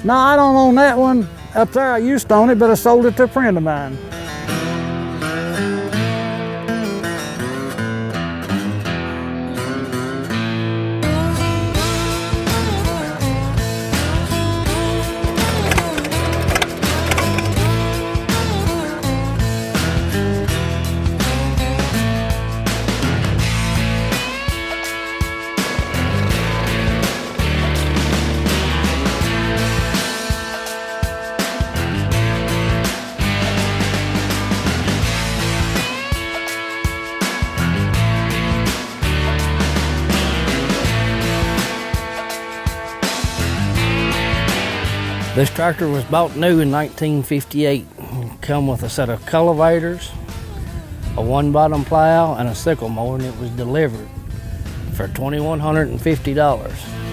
No, I don't own that one. Up there I used to own it, but I sold it to a friend of mine. This tractor was bought new in 1958. Come with a set of cultivators, a one-bottom plow, and a sickle mower, and it was delivered for $2,150.